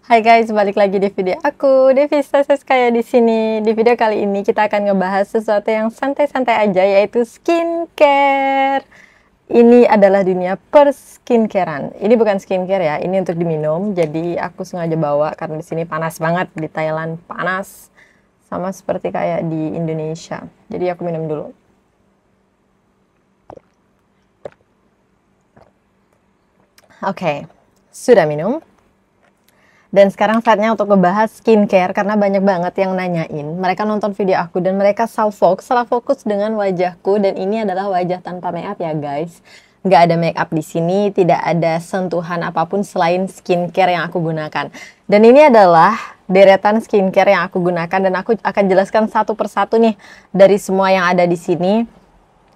Hai guys, balik lagi di video aku, Devista Seskaya di sini. Di video kali ini kita akan ngebahas sesuatu yang santai-santai aja, yaitu skincare. Ini adalah dunia perskincarean. Ini bukan skincare ya, ini untuk diminum. Jadi aku sengaja bawa karena di sini panas banget, di Thailand panas, sama seperti kayak di Indonesia. Jadi aku minum dulu. Oke, sudah minum. Dan sekarang saatnya untuk ngebahas skincare karena banyak banget yang nanyain. Mereka nonton video aku dan mereka salah fokus dengan wajahku, dan ini adalah wajah tanpa makeup ya guys. Nggak ada makeup di sini, tidak ada sentuhan apapun selain skincare yang aku gunakan. Dan ini adalah deretan skincare yang aku gunakan dan aku akan jelaskan satu persatu nih dari semua yang ada di sini.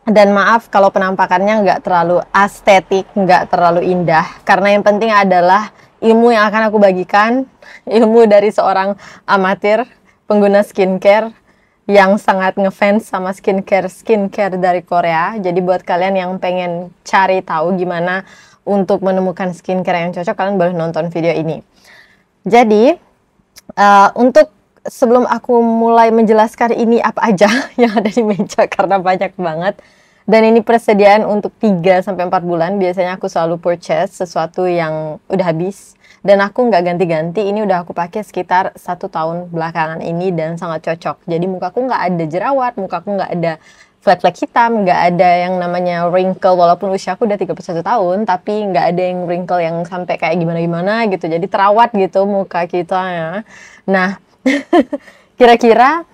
Dan maaf kalau penampakannya nggak terlalu estetik, nggak terlalu indah, karena yang penting adalah ilmu yang akan aku bagikan, ilmu dari seorang amatir pengguna skincare yang sangat ngefans sama skincare dari Korea. Jadi buat kalian yang pengen cari tahu gimana untuk menemukan skincare yang cocok, kalian boleh nonton video ini. Jadi untuk sebelum aku mulai menjelaskan ini apa aja yang ada di meja karena banyak banget. Dan ini persediaan untuk 3-4 bulan. Biasanya aku selalu purchase sesuatu yang udah habis. Dan aku nggak ganti-ganti. Ini udah aku pakai sekitar 1 tahun belakangan ini dan sangat cocok. Jadi mukaku nggak ada jerawat, mukaku nggak ada flek-flek hitam, nggak ada yang namanya wrinkle. Walaupun usiaku udah 31 tahun, tapi nggak ada yang wrinkle yang sampai kayak gimana-gimana gitu. Jadi terawat gitu muka kita ya. Nah, kira-kira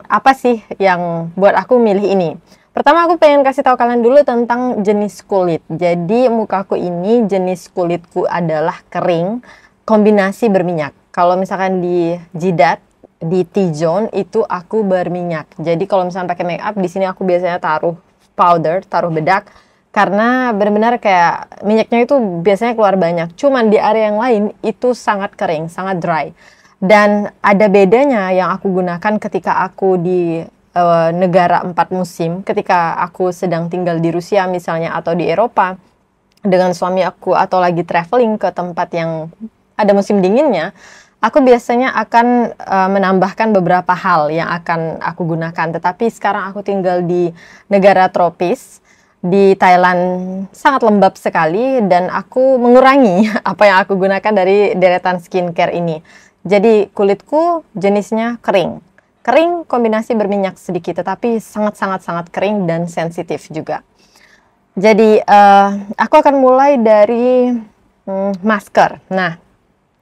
apa sih yang buat aku milih ini? Pertama aku pengen kasih tahu kalian dulu tentang jenis kulit. Jadi mukaku ini jenis kulitku adalah kering kombinasi berminyak. Kalau misalkan di jidat, di T-zone itu aku berminyak. Jadi kalau misalkan pakai make up di sini aku biasanya taruh powder, taruh bedak, karena benar-benar kayak minyaknya itu biasanya keluar banyak. Cuman di area yang lain itu sangat kering, sangat dry. Dan ada bedanya yang aku gunakan ketika aku di negara 4 musim, ketika aku sedang tinggal di Rusia misalnya atau di Eropa dengan suami aku atau lagi traveling ke tempat yang ada musim dinginnya, aku biasanya akan menambahkan beberapa hal yang akan aku gunakan. Tetapi sekarang aku tinggal di negara tropis, di Thailand sangat lembab sekali, dan aku mengurangi apa yang aku gunakan dari deretan skincare ini. Jadi kulitku jenisnya kering kombinasi berminyak sedikit, tetapi sangat kering dan sensitif juga. Jadi aku akan mulai dari masker. Nah,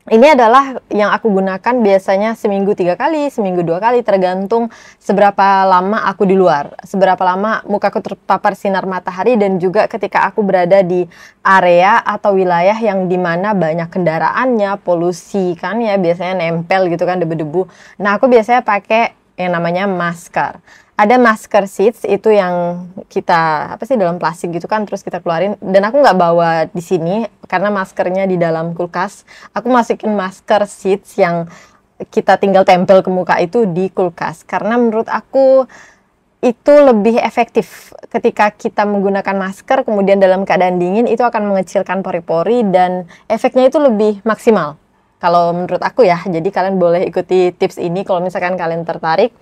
ini adalah yang aku gunakan biasanya seminggu 3 kali, seminggu 2 kali, tergantung seberapa lama aku di luar, seberapa lama mukaku terpapar sinar matahari, dan juga ketika aku berada di area atau wilayah yang dimana banyak kendaraannya, polusi kan ya, biasanya nempel gitu kan debu-debu. Nah, aku biasanya pakai yang namanya masker. Ada masker sheets, itu yang kita dalam plastik gitu kan, terus kita keluarin. Dan aku nggak bawa di sini karena maskernya di dalam kulkas. Aku masukin masker sheets yang kita tinggal tempel ke muka itu di kulkas, karena menurut aku itu lebih efektif. Ketika kita menggunakan masker kemudian dalam keadaan dingin, itu akan mengecilkan pori-pori dan efeknya itu lebih maksimal kalau menurut aku ya. Jadi kalian boleh ikuti tips ini kalau misalkan kalian tertarik.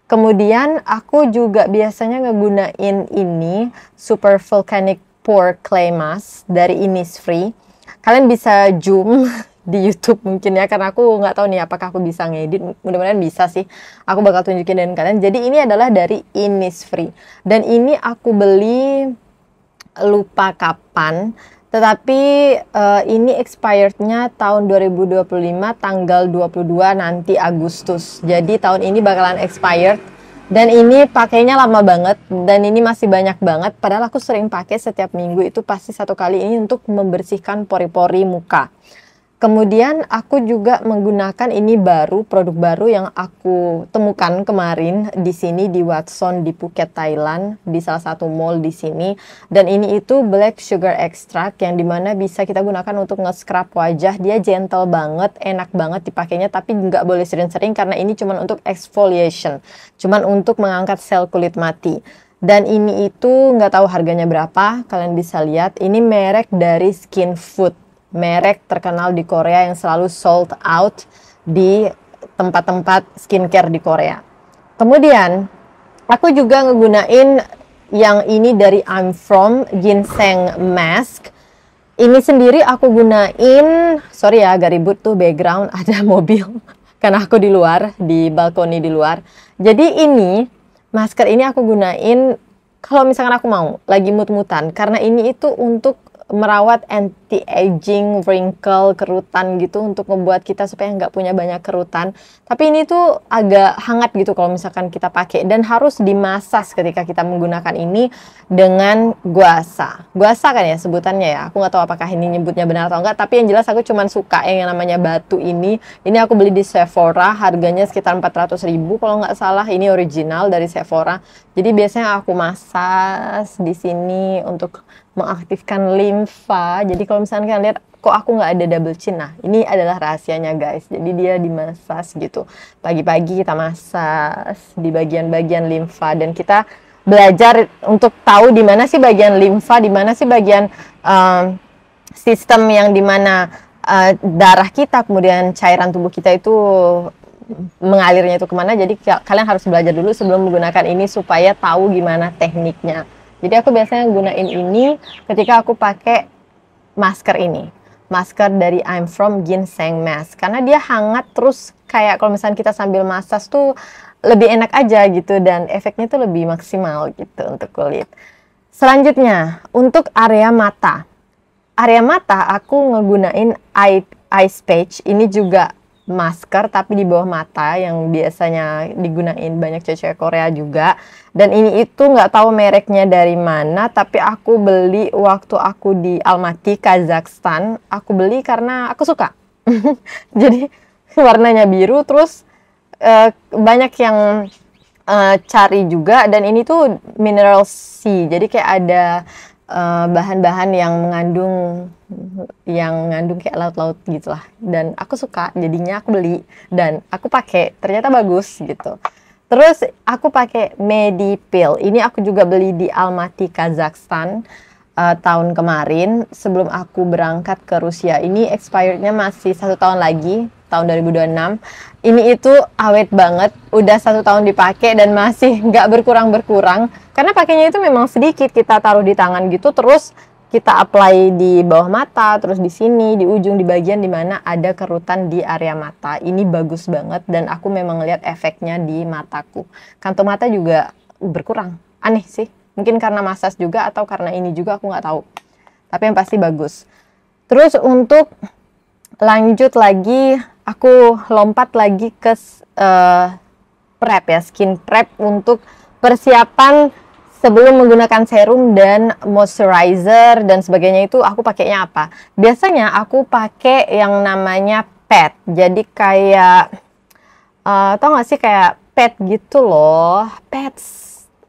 Kemudian aku juga biasanya ngegunain ini Super Volcanic Pore Clay Mask dari Innisfree. Kalian bisa zoom di YouTube mungkin ya, karena aku nggak tahu nih apakah aku bisa ngedit. Mudah-mudahan bisa sih. Aku bakal tunjukin dengan kalian. Jadi ini adalah dari Innisfree, dan ini aku beli lupa kapan. Tetapi ini expirednya tahun 2025 tanggal 22 nanti Agustus. Jadi tahun ini bakalan expired. Dan ini pakainya lama banget, dan ini masih banyak banget. Padahal aku sering pakai setiap minggu, itu pasti 1 kali ini untuk membersihkan pori-pori muka. Kemudian aku juga menggunakan ini produk baru yang aku temukan kemarin di sini di Watson di Phuket, Thailand, di salah satu mall di sini. Dan ini itu black sugar extract yang dimana bisa kita gunakan untuk nge-scrub wajah. Dia gentle banget, enak banget dipakainya, tapi nggak boleh sering-sering karena ini cuma untuk exfoliation, cuma untuk mengangkat sel kulit mati. Dan ini itu nggak tahu harganya berapa, kalian bisa lihat. Ini merek dari Skin Food merek terkenal di Korea yang selalu sold out di tempat-tempat skincare di Korea. Kemudian aku juga ngegunain yang ini dari I'm From Ginseng Mask. Ini sendiri aku gunain, sorry ya agak ribut tuh background, ada mobil karena aku di luar, di balkoni di luar. Jadi ini masker ini aku gunain kalau misalkan aku mau lagi mut-mutan, karena ini itu untuk merawat anti-aging, wrinkle, kerutan gitu, untuk ngebuat kita supaya nggak punya banyak kerutan. Tapi ini tuh agak hangat gitu kalau misalkan kita pakai, dan harus dimasas ketika kita menggunakan ini dengan guasa. Guasa kan ya sebutannya ya, aku nggak tahu apakah ini nyebutnya benar atau enggak, tapi yang jelas aku cuman suka yang namanya batu ini. Ini aku beli di Sephora, harganya sekitar 400.000 kalau nggak salah. Ini original dari Sephora. Jadi biasanya aku masas di sini untuk mengaktifkan limfa. Jadi kalau misalnya kalian lihat kok aku nggak ada double chin, nah ini adalah rahasianya guys. Jadi dia dimasas gitu. Pagi-pagi kita masas di bagian-bagian limfa, dan kita belajar untuk tahu di mana sih bagian limfa, di mana sih bagian sistem yang dimana darah kita, kemudian cairan tubuh kita itu mengalirnya itu kemana. Jadi kalian harus belajar dulu sebelum menggunakan ini supaya tahu gimana tekniknya. Jadi aku biasanya gunain ini ketika aku pakai masker ini. Masker dari I'm From Ginseng Mask. Karena dia hangat, terus kayak kalau misalnya kita sambil masas tuh lebih enak aja gitu, dan efeknya tuh lebih maksimal gitu untuk kulit. Selanjutnya, untuk area mata. Area mata aku ngegunain Ice Patch. Ini juga masker tapi di bawah mata yang biasanya digunain banyak cewek Korea juga. Dan ini itu nggak tahu mereknya dari mana, tapi aku beli waktu aku di Almaty, Kazakhstan. Aku beli karena aku suka. Jadi warnanya biru, terus banyak yang cari juga, dan ini tuh mineral C. Jadi kayak ada bahan-bahan yang mengandung kayak laut-laut gitulah, dan aku suka, jadinya aku beli dan aku pakai, ternyata bagus gitu. Terus aku pakai Medipil, ini aku juga beli di Almaty, Kazakhstan tahun kemarin sebelum aku berangkat ke Rusia. Ini expirednya masih 1 tahun lagi, tahun 2026. Ini itu awet banget, udah 1 tahun dipakai dan masih nggak berkurang-berkurang. Karena pakainya itu memang sedikit, kita taruh di tangan gitu, terus kita apply di bawah mata, terus di sini, di ujung, di bagian dimana ada kerutan di area mata. Ini bagus banget, dan aku memang lihat efeknya di mataku. Kantung mata juga berkurang, aneh sih. Mungkin karena masas juga atau karena ini juga, aku nggak tahu. Tapi yang pasti bagus. Terus untuk lanjut lagi, aku lompat lagi ke prep ya, skin prep untuk persiapan sebelum menggunakan serum dan moisturizer dan sebagainya. Itu aku pakainya apa? Biasanya aku pakai yang namanya pad. Jadi kayak tau gak sih kayak pad gitu loh. Pads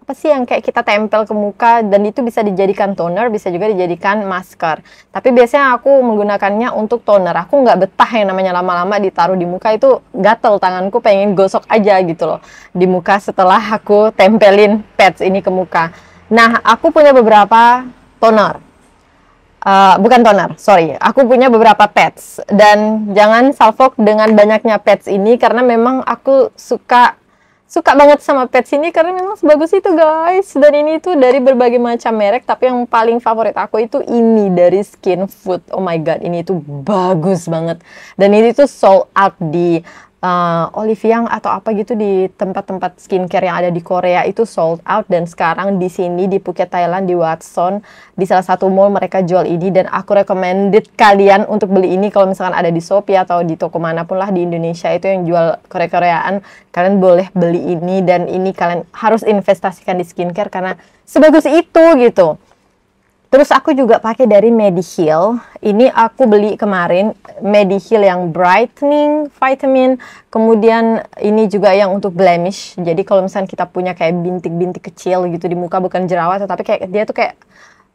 apa sih yang kayak kita tempel ke muka, dan itu bisa dijadikan toner, bisa juga dijadikan masker. Tapi biasanya aku menggunakannya untuk toner. Aku nggak betah yang namanya lama-lama ditaruh di muka, itu gatel tanganku, pengen gosok aja gitu loh di muka setelah aku tempelin pads ini ke muka. Nah, aku punya beberapa toner. Bukan toner, sorry. Aku punya beberapa pads, dan jangan salfok dengan banyaknya pads ini, karena memang aku suka banget sama pads ini karena memang sebagus itu guys. Dan ini tuh dari berbagai macam merek, tapi yang paling favorit aku itu ini dari Skin Food. Oh my god, ini tuh bagus banget. Dan ini tuh sold out di Oliviang atau apa gitu, di tempat-tempat skincare yang ada di Korea itu sold out. Dan sekarang di sini di Phuket, Thailand, di Watson, di salah satu mall mereka jual ini, dan aku recommended kalian untuk beli ini kalau misalkan ada di Shopee atau di toko manapun lah di Indonesia itu yang jual Korea-Koreaan. Kalian boleh beli ini, dan ini kalian harus investasikan di skincare karena sebagus itu gitu. Terus aku juga pakai dari Mediheal. Ini aku beli kemarin, Mediheal yang brightening vitamin. Kemudian ini juga yang untuk blemish. Jadi kalau misalnya kita punya kayak bintik-bintik kecil gitu di muka, bukan jerawat, tapi kayak dia tuh kayak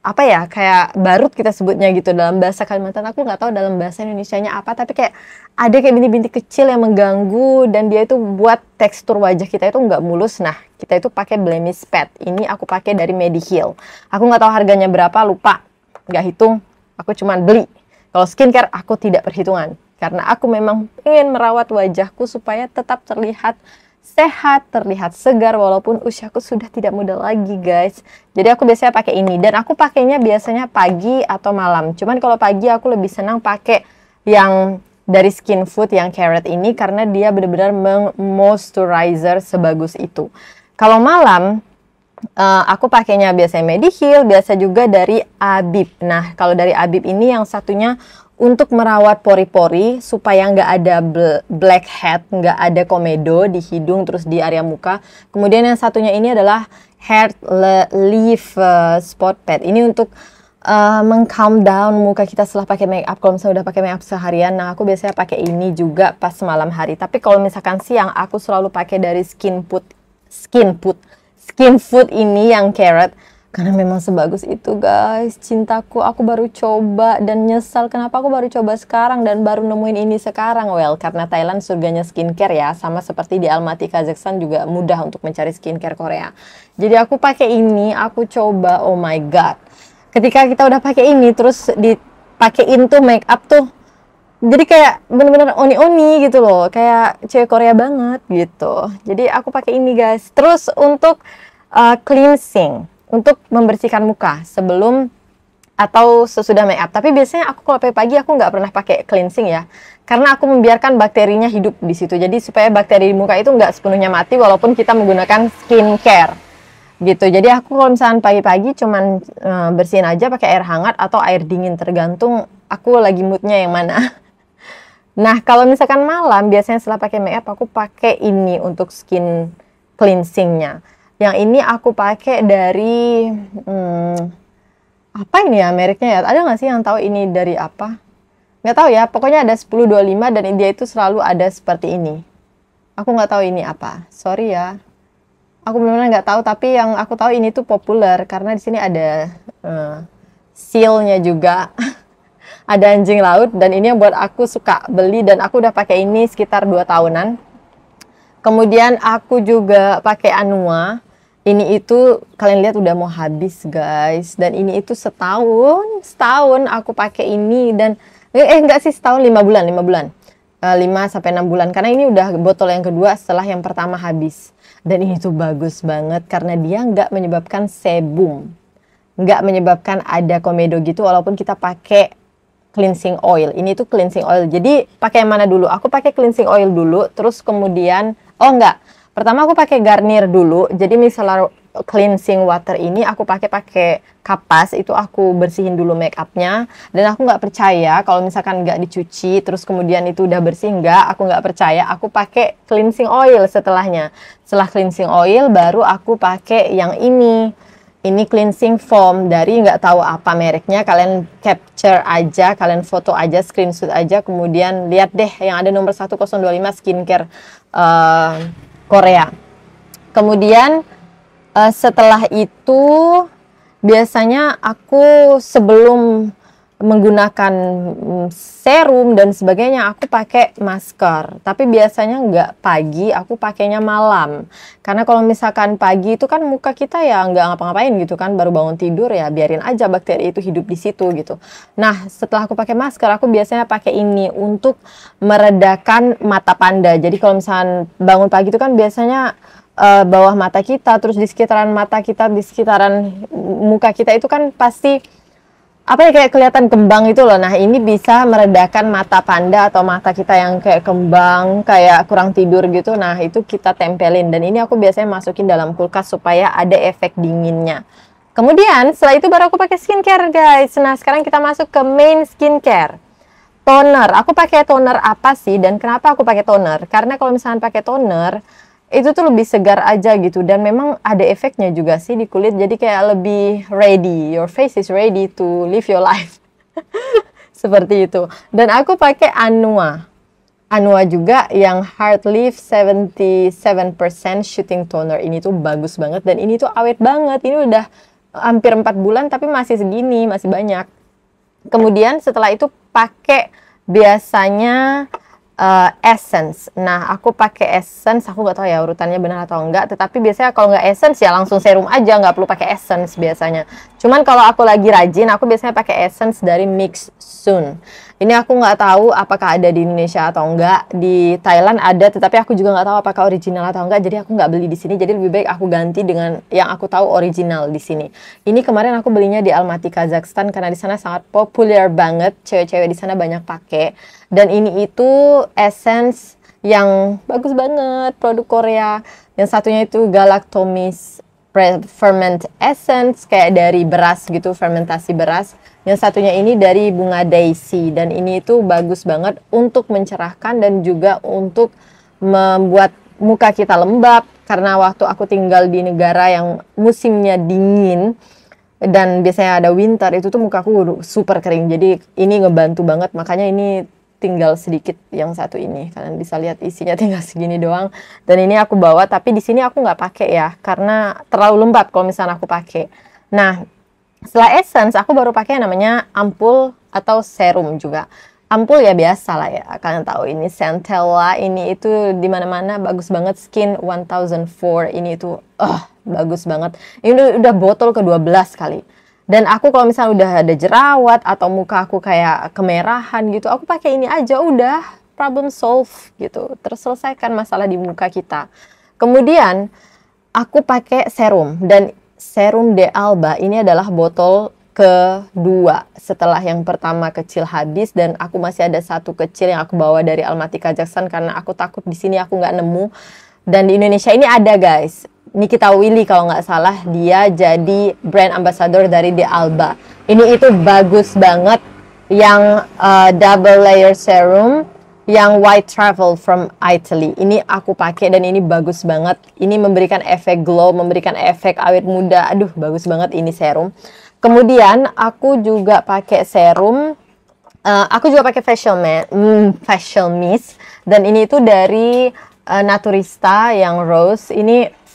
apa ya, kayak barut kita sebutnya gitu dalam bahasa Kalimantan. Aku nggak tahu dalam bahasa Indonesianya apa, tapi kayak ada kayak bintik-bintik kecil yang mengganggu, dan dia itu buat tekstur wajah kita itu nggak mulus. Nah, kita itu pakai blemish pad. Ini aku pakai dari Mediheal. Aku nggak tahu harganya berapa, lupa, nggak hitung. Aku cuman beli Kalau skincare aku tidak perhitungan, karena aku memang ingin merawat wajahku supaya tetap terlihat sehat, terlihat segar walaupun usiaku sudah tidak muda lagi, guys. Jadi aku biasanya pakai ini, dan aku pakainya biasanya pagi atau malam. Cuman kalau pagi aku lebih senang pakai yang dari Skinfood yang Carrot ini, karena dia benar-benar moisturizer sebagus itu. Kalau malam aku pakainya biasanya Mediheal, biasa juga dari Abib. Nah, kalau dari Abib ini yang satunya untuk merawat pori-pori supaya nggak ada blackhead, nggak ada komedo di hidung terus di area muka. Kemudian yang satunya ini adalah Hair Leaf Spot Pad. Ini untuk meng-calm down muka kita setelah pakai make up. Kalau misalnya udah pakai make up seharian, nah aku biasanya pakai ini juga pas malam hari. Tapi kalau misalkan siang, aku selalu pakai dari Skinfood ini yang Carrot, karena memang sebagus itu, guys. Cintaku, aku baru coba dan nyesal kenapa aku baru coba sekarang dan baru nemuin ini sekarang. Well, karena Thailand surganya skincare ya, sama seperti di Almaty, Kazakhstan juga mudah untuk mencari skincare Korea. Jadi aku pakai ini, aku coba, oh my god. Ketika kita udah pakai ini terus dipakein tuh make up tuh, jadi kayak bener-bener oni-oni gitu loh, kayak cewek Korea banget gitu. Jadi aku pakai ini, guys. Terus untuk cleansing, untuk membersihkan muka sebelum atau sesudah make up. Tapi biasanya aku kalau pagi aku nggak pernah pakai cleansing ya, karena aku membiarkan bakterinya hidup di situ. Jadi supaya bakteri di muka itu nggak sepenuhnya mati walaupun kita menggunakan skincare gitu. Jadi aku kalau misalnya pagi-pagi cuman bersihin aja pakai air hangat atau air dingin, tergantung aku lagi moodnya yang mana. Nah, kalau misalkan malam, biasanya setelah pakai make up, aku pakai ini untuk skin cleansingnya. Yang ini aku pakai dari, apa ini ya mereknya ya? Ada nggak sih yang tahu ini dari apa? Nggak tahu ya, pokoknya ada 1025 dan dia itu selalu ada seperti ini. Aku nggak tahu ini apa, sorry ya. Aku benar-benar nggak tahu, tapi yang aku tahu ini tuh populer, karena di sini ada seal-nya juga. Ada anjing laut, dan ini yang buat aku suka beli, dan aku udah pakai ini sekitar 2 tahunan. Kemudian aku juga pakai Anua. Ini itu kalian lihat udah mau habis, guys. Dan ini itu setahun aku pakai ini, dan enggak sih, setahun 5 bulan. 5 sampai 6 bulan, karena ini udah botol yang kedua setelah yang pertama habis. Dan ini tuh bagus banget karena dia nggak menyebabkan sebum, nggak menyebabkan ada komedo gitu walaupun kita pakai cleansing oil. Ini tuh cleansing oil. Jadi pakai yang mana dulu? Aku pakai cleansing oil dulu, terus kemudian pertama aku pakai Garnier dulu. Jadi misalnya cleansing water ini aku pakai kapas, itu aku bersihin dulu make upnya. Dan aku nggak percaya kalau misalkan nggak dicuci terus kemudian itu udah bersih, aku nggak percaya. Aku pakai cleansing oil setelahnya. Setelah cleansing oil baru aku pakai yang ini. Ini cleansing foam dari nggak tahu apa mereknya, kalian capture aja, kalian foto aja, screenshot aja, kemudian lihat deh yang ada nomor 1025 skincare Korea. Kemudian setelah itu biasanya aku sebelum menggunakan serum dan sebagainya aku pakai masker, tapi biasanya nggak pagi, aku pakainya malam. Karena kalau misalkan pagi itu kan muka kita ya nggak ngapa-ngapain gitu kan, baru bangun tidur ya biarin aja bakteri itu hidup di situ gitu. Nah, setelah aku pakai masker, aku biasanya pakai ini untuk meredakan mata panda. Jadi kalau misalkan bangun pagi itu kan biasanya bawah mata kita, terus di sekitaran mata kita, di sekitaran muka kita itu kan pasti kayak kelihatan kembang itu loh. Nah, ini bisa meredakan mata panda atau mata kita yang kayak kembang, kayak kurang tidur gitu. Nah, itu kita tempelin, dan ini aku biasanya masukin dalam kulkas supaya ada efek dinginnya. Kemudian setelah itu baru aku pakai skincare, guys. Nah, sekarang kita masuk ke main skincare. Toner. Aku pakai toner apa sih, dan kenapa aku pakai toner? Karena kalau misalnya pakai toner itu tuh lebih segar aja gitu, dan memang ada efeknya juga sih di kulit, jadi kayak lebih ready, your face is ready to live your life. Seperti itu. Dan aku pakai Anua juga yang Heart Leaf 77% Shooting Toner. Ini tuh bagus banget, dan ini tuh awet banget. Ini udah hampir 4 bulan tapi masih segini, masih banyak. Kemudian setelah itu pakai biasanya essence. Nah, aku pakai essence, aku nggak tahu ya urutannya benar atau enggak, tetapi biasanya kalau nggak essence ya langsung serum aja, nggak perlu pakai essence biasanya. Cuman kalau aku lagi rajin, aku biasanya pakai essence dari Mix Sun. Ini aku nggak tahu apakah ada di Indonesia atau enggak. Di Thailand ada, tetapi aku juga nggak tahu apakah original atau enggak. Jadi aku nggak beli di sini. Jadi lebih baik aku ganti dengan yang aku tahu original di sini. Ini kemarin aku belinya di Almaty, Kazakhstan, karena di sana sangat populer banget. Cewek-cewek di sana banyak pakai. Dan ini itu essence yang bagus banget, produk Korea. Yang satunya itu Galactomis Ferment Essence, kayak dari beras gitu, fermentasi beras. Yang satunya ini dari bunga daisy, dan ini itu bagus banget untuk mencerahkan dan juga untuk membuat muka kita lembab. Karena waktu aku tinggal di negara yang musimnya dingin dan biasanya ada winter, itu tuh mukaku super kering. Jadi ini ngebantu banget, makanya ini tinggal sedikit yang satu ini. Kalian bisa lihat isinya tinggal segini doang. Dan ini aku bawa, tapi di sini aku nggak pakai ya, karena terlalu lembab kalau misalnya aku pakai. Nah, setelah essence, aku baru pakai yang namanya ampul atau serum juga. Ampul ya biasa lah ya, kalian tahu ini Centella, ini itu di mana-mana bagus banget. Skin 1004 ini itu bagus banget. Ini udah botol ke-12 kali. Dan aku kalau misalnya udah ada jerawat atau muka aku kayak kemerahan gitu, aku pakai ini aja, udah problem solve gitu. Terselesaikan masalah di muka kita. Kemudian aku pakai serum, dan serum De Alba ini adalah botol kedua setelah yang pertama kecil habis, dan aku masih ada satu kecil yang aku bawa dari Almaty, Kazakhstan, karena aku takut di sini aku nggak nemu. Dan di Indonesia ini ada guys, Nikita Willy kalau nggak salah, dia jadi brand ambassador dari De Alba. Ini itu bagus banget, yang double layer serum, yang white travel from Italy. Ini aku pakai dan ini bagus banget. Ini memberikan efek glow, memberikan efek awet muda. Aduh, bagus banget ini serum. Kemudian aku juga pakai serum. Aku juga pakai facial mist, dan ini itu dari Naturista yang rose. Ini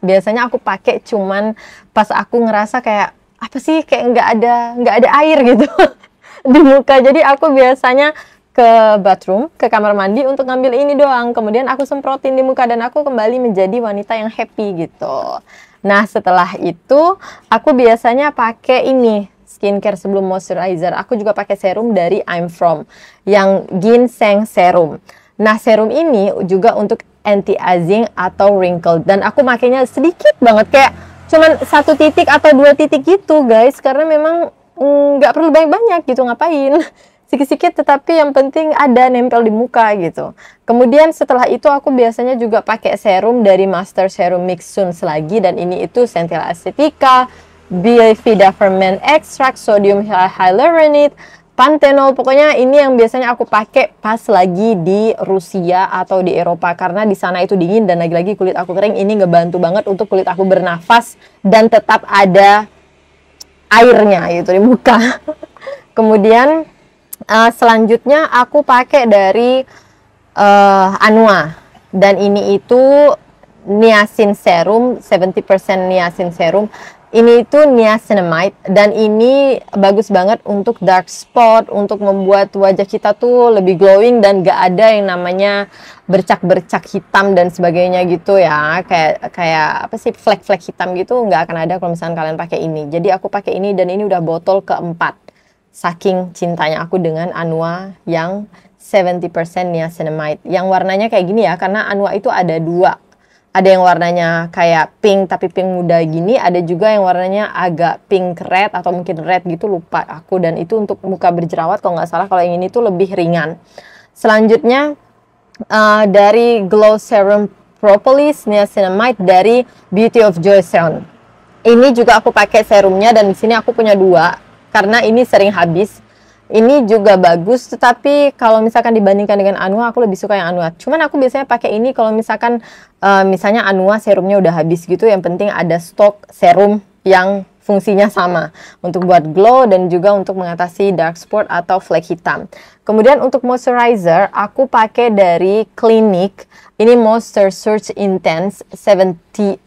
biasanya aku pakai cuman pas aku ngerasa kayak apa sih, kayak nggak ada air gitu di muka. Jadi aku biasanya ke bathroom, ke kamar mandi untuk ngambil ini doang. Kemudian aku semprotin di muka dan aku kembali menjadi wanita yang happy gitu. Nah, setelah itu aku biasanya pakai ini skincare sebelum moisturizer. Aku juga pakai serum dari I'm From, yang ginseng serum. Nah, serum ini juga untuk anti-aging atau wrinkle, dan aku makainya sedikit banget, kayak cuman 1 titik atau 2 titik gitu guys, karena memang nggak perlu banyak-banyak gitu, ngapain sikit-sikit, tetapi yang penting ada nempel di muka gitu. Kemudian setelah itu aku biasanya juga pakai serum dari Master Serum Mix Sun lagi, dan ini itu Centella Acetica, Bifida Ferment Extract, Sodium Hyaluronate, Panthenol. Pokoknya ini yang biasanya aku pakai pas lagi di Rusia atau di Eropa, karena di sana itu dingin dan lagi-lagi kulit aku kering. Ini ngebantu banget untuk kulit aku bernafas dan tetap ada airnya gitu di muka. Kemudian selanjutnya aku pakai dari Anua, dan ini itu niacin serum, 70% niacin serum. Ini itu niacinamide, dan ini bagus banget untuk dark spot, untuk membuat wajah kita tuh lebih glowing dan gak ada yang namanya bercak-bercak hitam dan sebagainya gitu ya, kayak apa sih, flek-flek hitam gitu, nggak akan ada kalau misalnya kalian pakai ini. Jadi aku pakai ini, dan ini udah botol keempat, saking cintanya aku dengan Anua yang 70% niacinamide, yang warnanya kayak gini ya, karena Anua itu ada dua. Ada yang warnanya kayak pink tapi pink muda gini, ada juga yang warnanya agak pink red atau mungkin red gitu, lupa aku. Dan itu untuk muka berjerawat kalau nggak salah. Kalau yang ini tuh lebih ringan. Selanjutnya dari Glow Serum Propolis Niacinamide dari Beauty of Joseon. Ini juga aku pakai serumnya, dan di sini aku punya 2 karena ini sering habis. Ini juga bagus, tetapi kalau misalkan dibandingkan dengan Anua, aku lebih suka yang Anua. Cuman aku biasanya pakai ini kalau misalkan misalnya Anua serumnya udah habis gitu, yang penting ada stok serum yang fungsinya sama untuk buat glow dan juga untuk mengatasi dark spot atau flek hitam. Kemudian untuk moisturizer, aku pakai dari Clinique. Ini Moisture Surge Intense 72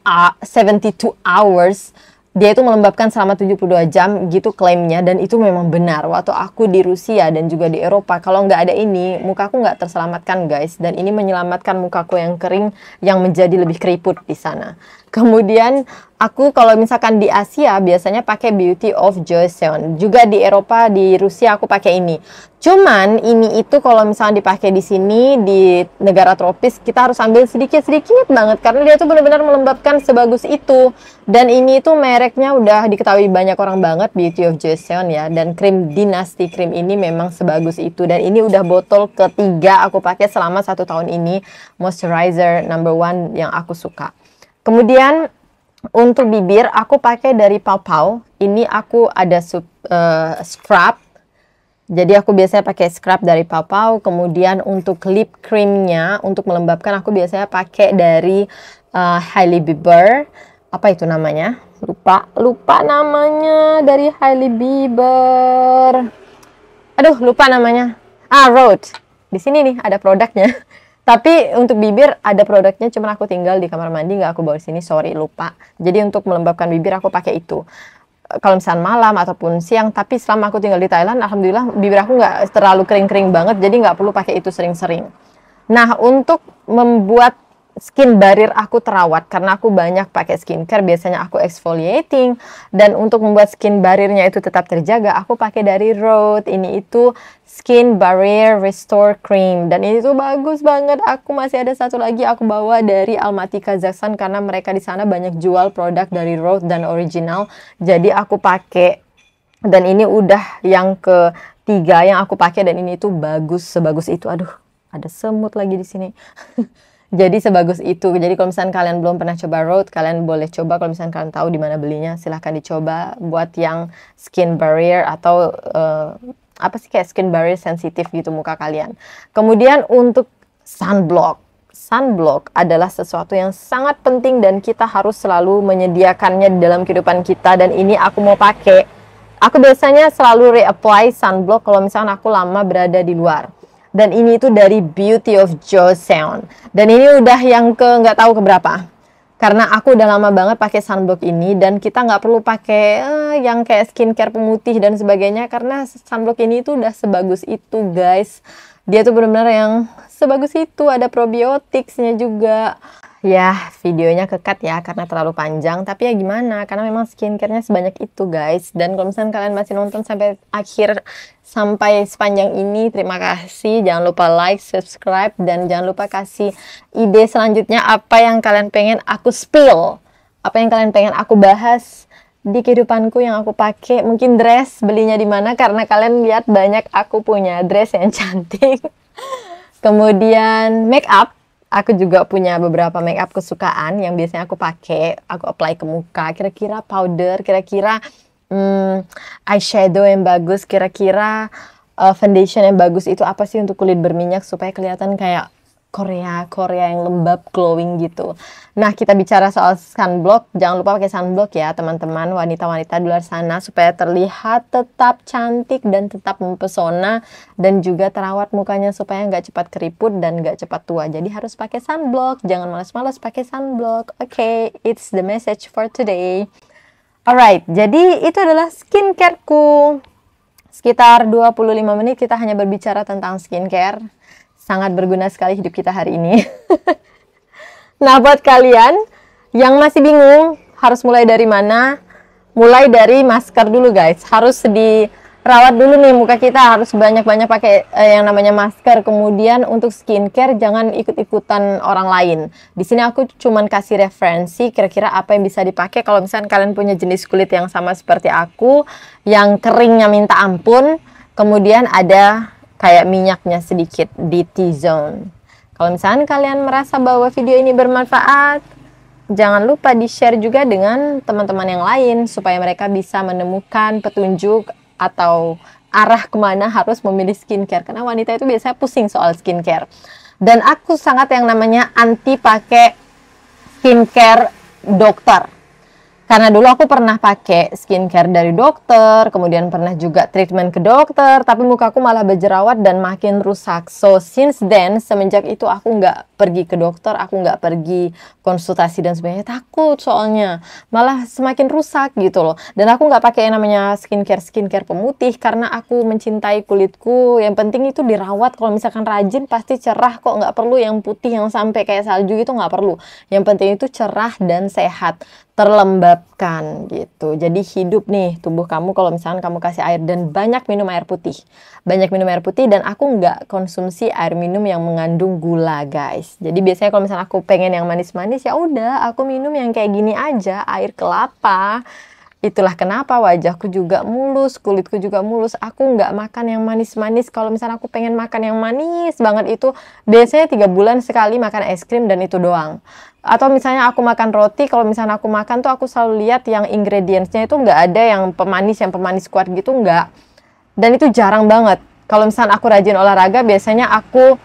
hours. Dia itu melembabkan selama 72 jam gitu klaimnya, dan itu memang benar. Waktu aku di Rusia dan juga di Eropa, kalau nggak ada ini, mukaku nggak terselamatkan guys. Dan ini menyelamatkan mukaku yang kering, yang menjadi lebih keriput di sana. Kemudian aku kalau misalkan di Asia biasanya pakai Beauty of Joseon. Juga di Eropa, di Rusia aku pakai ini. Cuman ini itu kalau misalnya dipakai di sini di negara tropis kita harus ambil sedikit-sedikit banget karena dia tuh benar-benar melembabkan sebagus itu. Dan ini tuh mereknya udah diketahui banyak orang banget, Beauty of Joseon ya. Dan krim Dynasty Cream ini memang sebagus itu. Dan ini udah botol ketiga aku pakai selama 1 tahun ini, moisturizer number 1 yang aku suka. Kemudian untuk bibir aku pakai dari Pau Pau. Ini aku ada scrub. Jadi aku biasanya pakai scrub dari Pau Pau. Kemudian untuk lip creamnya untuk melembabkan aku biasanya pakai dari Hailey Bieber. Apa itu namanya? Lupa namanya dari Hailey Bieber. Aduh, lupa namanya. Rhode. Di sini nih ada produknya. Tapi untuk bibir ada produknya, cuman aku tinggal di kamar mandi, nggak aku bawa di sini, sorry lupa. Jadi untuk melembabkan bibir aku pakai itu. Kalau misalnya malam ataupun siang, tapi selama aku tinggal di Thailand, alhamdulillah bibir aku nggak terlalu kering-kering banget, jadi nggak perlu pakai itu sering-sering. Nah, untuk membuat skin barrier aku terawat, karena aku banyak pakai skincare, biasanya aku exfoliating, dan untuk membuat skin barriernya itu tetap terjaga, aku pakai dari Rhode. Ini itu Skin Barrier Restore Cream, dan ini tuh bagus banget. Aku masih ada satu lagi aku bawa dari Almaty, Kazakhstan, karena mereka di sana banyak jual produk dari Rhode dan original, jadi aku pakai. Dan ini udah yang ketiga yang aku pakai, dan ini tuh bagus sebagus itu. Aduh, ada semut lagi di sini. Jadi sebagus itu. Jadi kalau misalnya kalian belum pernah coba Rhode, kalian boleh coba. Kalau misalnya kalian tahu di mana belinya, silahkan dicoba buat yang skin barrier atau apa sih kayak skin barrier sensitif gitu muka kalian. Kemudian untuk sunblock. Sunblock adalah sesuatu yang sangat penting dan kita harus selalu menyediakannya dalam kehidupan kita, dan ini aku mau pakai. Aku biasanya selalu reapply sunblock kalau misalnya aku lama berada di luar. Dan ini itu dari Beauty of Joseon. Dan ini udah yang nggak tahu keberapa. Karena aku udah lama banget pakai sunblock ini, dan kita nggak perlu pakai yang kayak skincare pemutih dan sebagainya, karena sunblock ini tuh udah sebagus itu, guys. Dia tuh benar-benar yang sebagus itu, ada probioticsnya juga. Ya, videonya kekat ya karena terlalu panjang, tapi ya gimana, karena memang skincare-nya sebanyak itu, guys. Dan kalau misalnya kalian masih nonton sampai akhir, sampai sepanjang ini, terima kasih. Jangan lupa like, subscribe, dan jangan lupa kasih ide selanjutnya apa yang kalian pengen aku spill, apa yang kalian pengen aku bahas di kehidupanku yang aku pakai. Mungkin dress, belinya di mana, karena kalian lihat banyak aku punya dress yang cantik. Kemudian make up. Aku juga punya beberapa make up kesukaan yang biasanya aku pakai, aku apply ke muka. Kira-kira powder, kira-kira eyeshadow yang bagus, kira-kira foundation yang bagus itu apa sih untuk kulit berminyak supaya kelihatan kayak Korea yang lembab, glowing gitu. Nah, kita bicara soal sunblock. Jangan lupa pakai sunblock ya, teman-teman, wanita-wanita di luar sana, supaya terlihat tetap cantik dan tetap mempesona, dan juga terawat mukanya supaya nggak cepat keriput dan nggak cepat tua. Jadi harus pakai sunblock. Jangan malas-malas pakai sunblock. Oke, it's the message for today. Alright, jadi itu adalah skincareku. Sekitar 25 menit kita hanya berbicara tentang skincare. Sangat berguna sekali hidup kita hari ini. Nah, buat kalian yang masih bingung harus mulai dari mana, mulai dari masker dulu, guys. Harus dirawat dulu nih muka kita, harus banyak-banyak pakai yang namanya masker. Kemudian untuk skincare jangan ikut-ikutan orang lain. Di sini aku cuman kasih referensi kira-kira apa yang bisa dipakai kalau misalnya kalian punya jenis kulit yang sama seperti aku, yang keringnya minta ampun. Kemudian ada kayak minyaknya sedikit di T-zone. Kalau misalnya kalian merasa bahwa video ini bermanfaat, jangan lupa di-share juga dengan teman-teman yang lain supaya mereka bisa menemukan petunjuk atau arah kemana harus memilih skincare. Karena wanita itu biasanya pusing soal skincare. Dan aku sangat yang namanya anti pakai skincare dokter. Karena dulu aku pernah pakai skincare dari dokter, kemudian pernah juga treatment ke dokter, tapi mukaku malah berjerawat dan makin rusak. So, since then, semenjak itu aku nggak pergi ke dokter, aku nggak pergi konsultasi dan sebagainya. Takut soalnya, malah semakin rusak gitu loh. Dan aku nggak pakai yang namanya skincare pemutih, karena aku mencintai kulitku. Yang penting itu dirawat, kalau misalkan rajin pasti cerah kok, nggak perlu yang putih yang sampai kayak salju itu nggak perlu. Yang penting itu cerah dan sehat, terlembabkan gitu. Jadi hidup nih tubuh kamu kalau misalkan kamu kasih air, dan banyak minum air putih. Banyak minum air putih, dan aku nggak konsumsi air minum yang mengandung gula, guys. Jadi biasanya kalau misalkan aku pengen yang manis-manis, ya udah aku minum yang kayak gini aja, air kelapa. Itulah kenapa wajahku juga mulus, kulitku juga mulus. Aku nggak makan yang manis-manis. Kalau misalnya aku pengen makan yang manis banget itu biasanya 3 bulan sekali makan es krim, dan itu doang. Atau misalnya aku makan roti, kalau misalnya aku makan tuh aku selalu lihat yang ingredients-nya itu nggak ada yang pemanis kuat gitu, nggak. Dan itu jarang banget. Kalau misalnya aku rajin olahraga, biasanya aku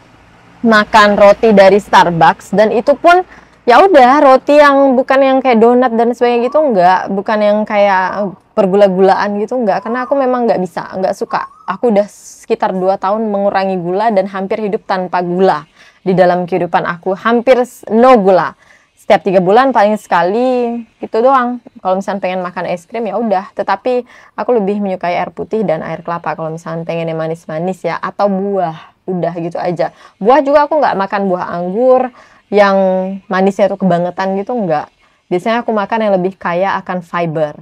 makan roti dari Starbucks, dan itu pun ya udah roti yang bukan yang kayak donat dan sebagainya gitu, nggak. Bukan yang kayak pergula-gulaan gitu, nggak. Karena aku memang nggak bisa, nggak suka. Aku udah sekitar 2 tahun mengurangi gula dan hampir hidup tanpa gula di dalam kehidupan aku. Hampir no gula. Setiap 3 bulan paling sekali gitu doang. Kalau misalnya pengen makan es krim ya udah. Tetapi aku lebih menyukai air putih dan air kelapa kalau misalnya pengen yang manis-manis ya. Atau buah. Udah gitu aja. Buah juga aku nggak makan buah anggur yang manisnya tuh kebangetan gitu, nggak. Biasanya aku makan yang lebih kaya akan fiber,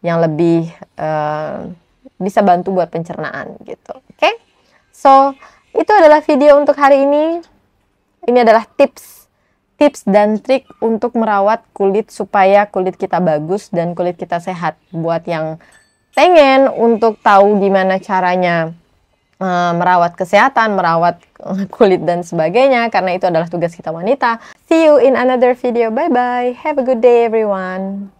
yang lebih bisa bantu buat pencernaan gitu. Oke? So, itu adalah video untuk hari ini. Ini adalah tips dan trik untuk merawat kulit supaya kulit kita bagus dan kulit kita sehat. Buat yang pengen untuk tahu gimana caranya merawat kesehatan, merawat kulit dan sebagainya, karena itu adalah tugas kita wanita. See you in another video. Bye bye. Have a good day everyone.